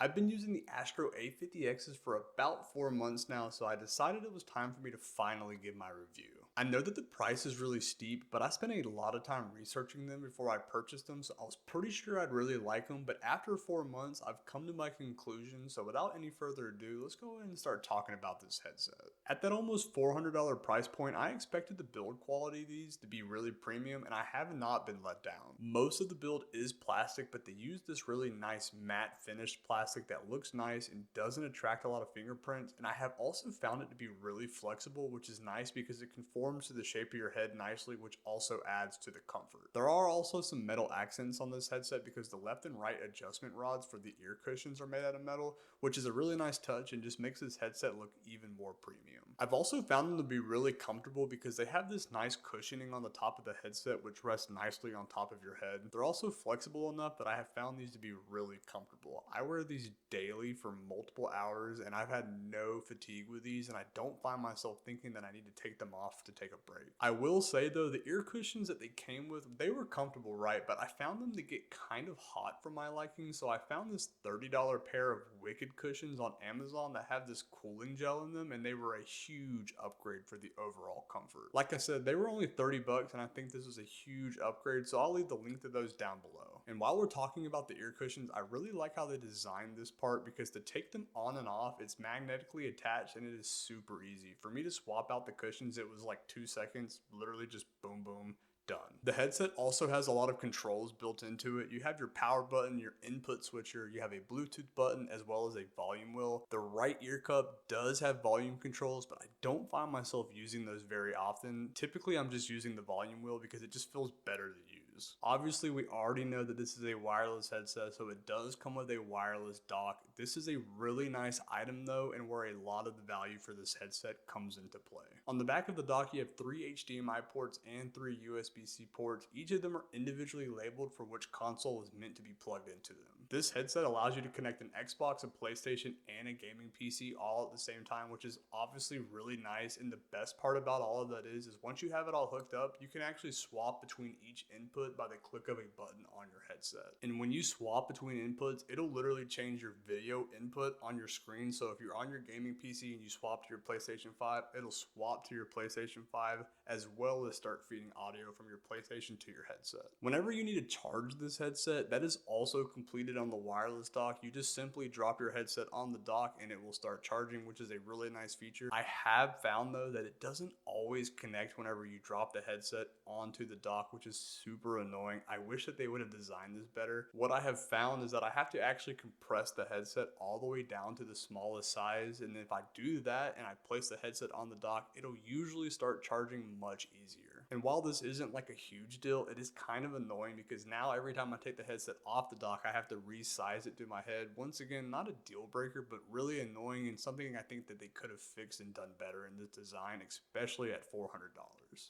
I've been using the Astro A50Xs for about 4 months now, so I decided it was time for me to finally give my review. I know that the price is really steep, but I spent a lot of time researching them before I purchased them, so I was pretty sure I'd really like them, but after 4 months, I've come to my conclusion, so without any further ado, let's go ahead and start talking about this headset. At that almost $400 price point, I expected the build quality of these to be really premium, and I have not been let down. Most of the build is plastic, but they use this really nice matte finished plastic that looks nice and doesn't attract a lot of fingerprints, and I have also found it to be really flexible, which is nice because it conforms to the shape of your head nicely, which also adds to the comfort. There are also some metal accents on this headset because the left and right adjustment rods for the ear cushions are made out of metal, which is a really nice touch and just makes this headset look even more premium. I've also found them to be really comfortable because they have this nice cushioning on the top of the headset which rests nicely on top of your head. They're also flexible enough that I have found these to be really comfortable. I wear these daily for multiple hours and I've had no fatigue with these, and I don't find myself thinking that I need to take them off to take a break. I will say though, the ear cushions that they came with, they were comfortable, right? But I found them to get kind of hot for my liking, so I found this $30 pair of Wicked cushions on Amazon that have this cooling gel in them, and they were a huge upgrade for the overall comfort. Like I said, they were only 30 bucks, and I think this was a huge upgrade, so I'll leave the link to those down below. And while we're talking about the ear cushions, I really like how they designed this part because to take them on and off, it's magnetically attached and it is super easy. For me to swap out the cushions, it was like 2 seconds, literally just boom, boom, done. The headset also has a lot of controls built into it. You have your power button, your input switcher, you have a Bluetooth button, as well as a volume wheel. The right ear cup does have volume controls, but I don't find myself using those very often. Typically, I'm just using the volume wheel because it just feels better to use. Obviously, we already know that this is a wireless headset, so it does come with a wireless dock. This is a really nice item though, and where a lot of the value for this headset comes into play. On the back of the dock, you have 3 HDMI ports and 3 USB-C ports. Each of them are individually labeled for which console is meant to be plugged into them. This headset allows you to connect an Xbox, a PlayStation, and a gaming PC all at the same time, which is obviously really nice. And the best part about all of that is once you have it all hooked up, you can actually swap between each input by the click of a button on your headset. And when you swap between inputs, it'll literally change your video input on your screen. So if you're on your gaming PC and you swap to your PlayStation 5, it'll swap to your PlayStation 5 as well as start feeding audio from your PlayStation to your headset. Whenever you need to charge this headset, that is also completed on the wireless dock. You just simply drop your headset on the dock and it will start charging, which is a really nice feature. I have found though that it doesn't always connect whenever you drop the headset onto the dock, which is super annoying. I wish that they would have designed this better. What I have found is that I have to actually compress the headset all the way down to the smallest size, and if I do that and I place the headset on the dock, it'll usually start charging much easier. And while this isn't like a huge deal, it is kind of annoying because now every time I take the headset off the dock, I have to resize it to my head. Once again, not a deal breaker, but really annoying and something I think that they could have fixed and done better in this design, especially at $400.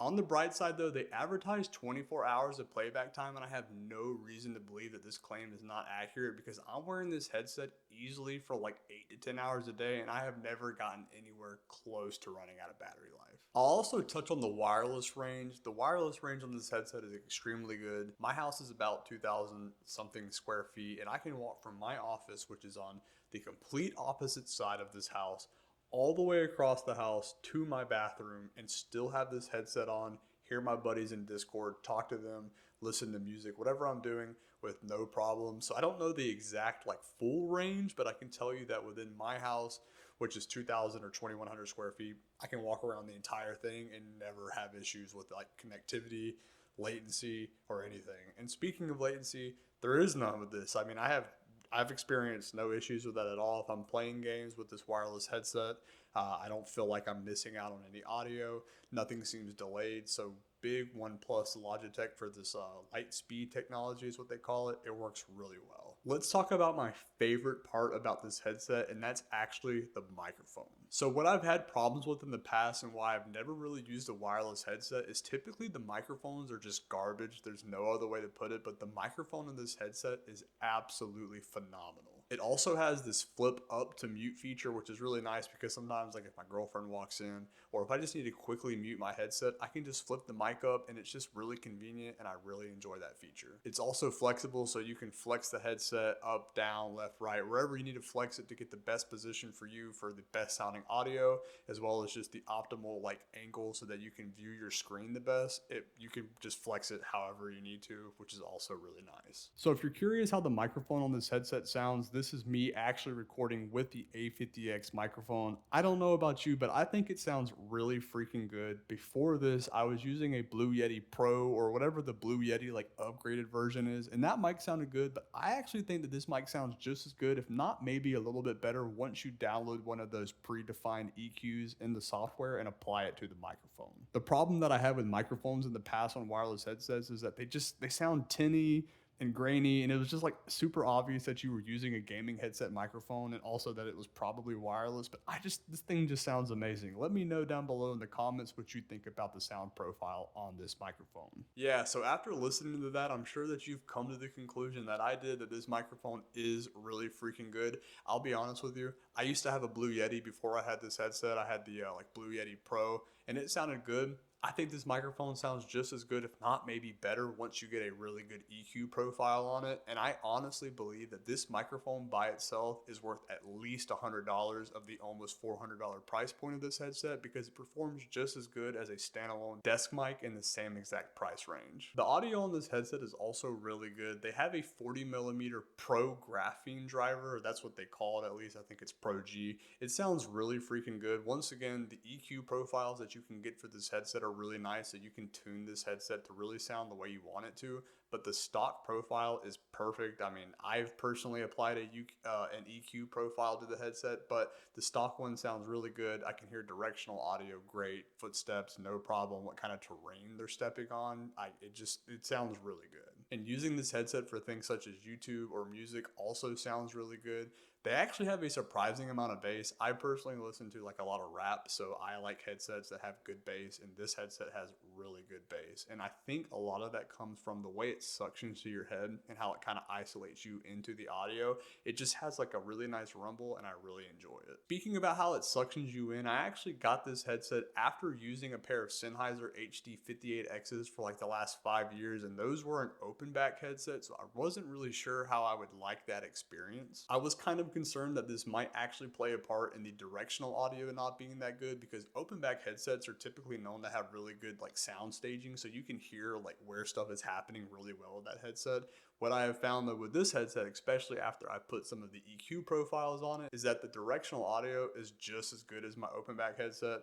On the bright side though, they advertise 24 hours of playback time, and I have no reason to believe that this claim is not accurate because I'm wearing this headset easily for like 8 to 10 hours a day, and I have never gotten anywhere close to running out of battery life. I'll also touch on the wireless range. The wireless range on this headset is extremely good. My house is about 2,000 something square feet, and I can walk from my office, which is on the complete opposite side of this house, all the way across the house to my bathroom and still have this headset on, hear my buddies in Discord, talk to them, listen to music, whatever I'm doing with no problem. So I don't know the exact like full range, but I can tell you that within my house, which is 2,000 or 2,100 square feet, I can walk around the entire thing and never have issues with like connectivity, latency, or anything. And speaking of latency, there is none with this. I mean, I've experienced no issues with that at all. If I'm playing games with this wireless headset, I don't feel like I'm missing out on any audio. Nothing seems delayed. So big one plus Logitech for this light speed technology is what they call it. It works really well. Let's talk about my favorite part about this headset, and that's actually the microphone. So what I've had problems with in the past and why I've never really used a wireless headset is typically the microphones are just garbage. There's no other way to put it, but the microphone in this headset is absolutely phenomenal. It also has this flip up to mute feature, which is really nice because sometimes like if my girlfriend walks in or if I just need to quickly mute my headset, I can just flip the mic up and it's just really convenient and I really enjoy that feature. It's also flexible, so you can flex the headset up, down, left, right, wherever you need to flex it to get the best position for you for the best sounding audio, as well as just the optimal like angle so that you can view your screen the best. You can just flex it however you need to, which is also really nice. So if you're curious how the microphone on this headset sounds, this is me actually recording with the A50X microphone. I don't know about you, but I think it sounds really freaking good. Before this, I was using a Blue Yeti Pro or whatever the Blue Yeti like upgraded version is, and that mic sounded good, but I actually think that this mic sounds just as good, if not maybe a little bit better, once you download one of those predefined EQs in the software and apply it to the microphone. The problem that I had with microphones in the past on wireless headsets is that they sound tinny and grainy, and it was just like super obvious that you were using a gaming headset microphone and also that it was probably wireless. But this thing just sounds amazing. Let me know down below in the comments what you think about the sound profile on this microphone. Yeah, so after listening to that, I'm sure that you've come to the conclusion that I did, that this microphone is really freaking good. I'll be honest with you, I used to have a Blue Yeti before I had this headset. I had the like Blue Yeti Pro, and it sounded good. I think this microphone sounds just as good, if not maybe better, once you get a really good EQ profile on it. And I honestly believe that this microphone by itself is worth at least $100 of the almost $400 price point of this headset, because it performs just as good as a standalone desk mic in the same exact price range. The audio on this headset is also really good. They have a 40mm Pro graphene driver. That's what they call it, at least. I think it's Pro G. It sounds really freaking good. Once again, the EQ profiles that you can get for this headset are really nice, so you can tune this headset to really sound the way you want it to, but the stock profile is perfect. I mean, I've personally applied an EQ profile to the headset, but the stock one sounds really good. I can hear directional audio great, footsteps no problem, what kind of terrain they're stepping on, it sounds really good. And using this headset for things such as YouTube or music also sounds really good. They actually have a surprising amount of bass. I personally listen to like a lot of rap, so I like headsets that have good bass, and this headset has really good bass. And I think a lot of that comes from the way it suctions to your head and how it kind of isolates you into the audio. It just has like a really nice rumble, and I really enjoy it. Speaking about how it suctions you in, I actually got this headset after using a pair of Sennheiser HD58Xs for like the last 5 years, and those were an open back headset, so I wasn't really sure how I would like that experience. I was kind of concerned that this might actually play a part in the directional audio not being that good, because open back headsets are typically known to have really good like sound staging, so you can hear like where stuff is happening really well with that headset. What I have found though with this headset, especially after I put some of the EQ profiles on it, is that the directional audio is just as good as my open back headset.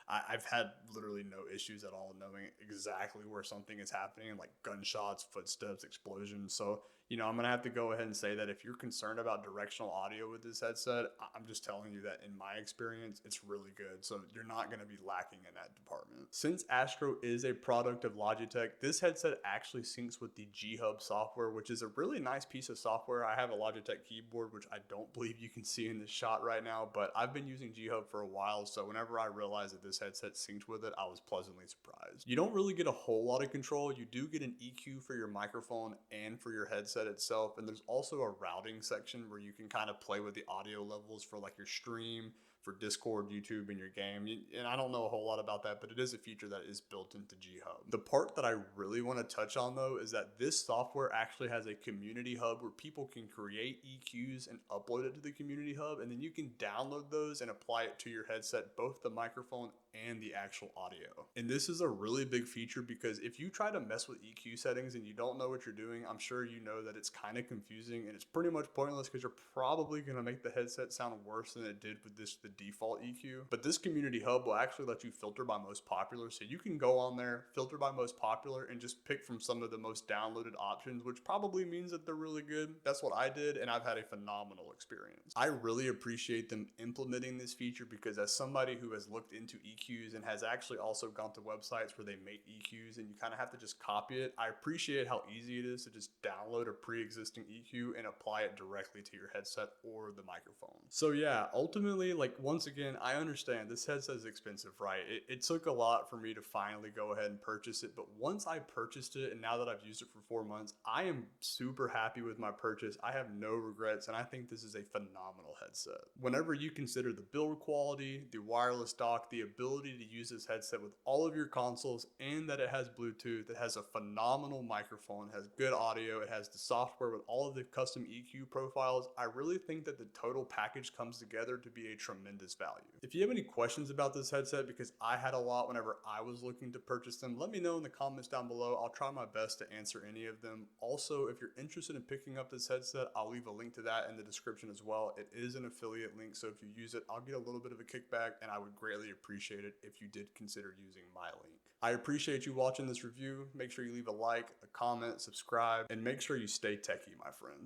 I've had literally no issues at all knowing exactly where something is happening, like gunshots, footsteps, explosions. So, I'm going to have to go ahead and say that if you're concerned about directional audio with this headset, I'm just telling you that in my experience, it's really good. So you're not going to be lacking in that department. Since Astro is a product of Logitech, this headset actually syncs with the G-Hub software, which is a really nice piece of software. I have a Logitech keyboard, which I don't believe you can see in this shot right now, but I've been using G-Hub for a while. So whenever I realized that this headset synced with it, I was pleasantly surprised. You don't really get a whole lot of control. You do get an EQ for your microphone and for your headset itself, and there's also a routing section where you can kind of play with the audio levels for like your stream, for Discord, YouTube, and your game. And I don't know a whole lot about that, but it is a feature that is built into G-Hub. The part that I really want to touch on though is that this software actually has a community hub where people can create EQs and upload it to the community hub, and then you can download those and apply it to your headset, both the microphone and the actual audio. And this is a really big feature because if you try to mess with EQ settings and you don't know what you're doing, I'm sure you know that it's kind of confusing and it's pretty much pointless, because you're probably going to make the headset sound worse than it did with the default EQ. But this community hub will actually let you filter by most popular, so you can go on there, filter by most popular, and just pick from some of the most downloaded options, which probably means that they're really good. That's what I did, and I've had a phenomenal experience. I really appreciate them implementing this feature, because as somebody who has looked into EQs and has actually also gone to websites where they make EQs and you kind of have to just copy it, I appreciate how easy it is to just download a pre-existing EQ and apply it directly to your headset or the microphone. So yeah, ultimately, like once again, I understand this headset is expensive, right? It took a lot for me to finally go ahead and purchase it, but once I purchased it and now that I've used it for 4 months, I am super happy with my purchase. I have no regrets, and I think this is a phenomenal headset. Whenever you consider the build quality, the wireless dock, the ability to use this headset with all of your consoles, and that it has Bluetooth, it has a phenomenal microphone, it has good audio, it has the software with all of the custom EQ profiles, I really think that the total package comes together to be a tremendous value. If you have any questions about this headset, because I had a lot whenever I was looking to purchase them, let me know in the comments down below. I'll try my best to answer any of them. Also, if you're interested in picking up this headset, I'll leave a link to that in the description as well. It is an affiliate link, so if you use it, I'll get a little bit of a kickback, and I would greatly appreciate it if you did consider using my link. I appreciate you watching this review. Make sure you leave a like, a comment, subscribe, and make sure you stay techie, my friends.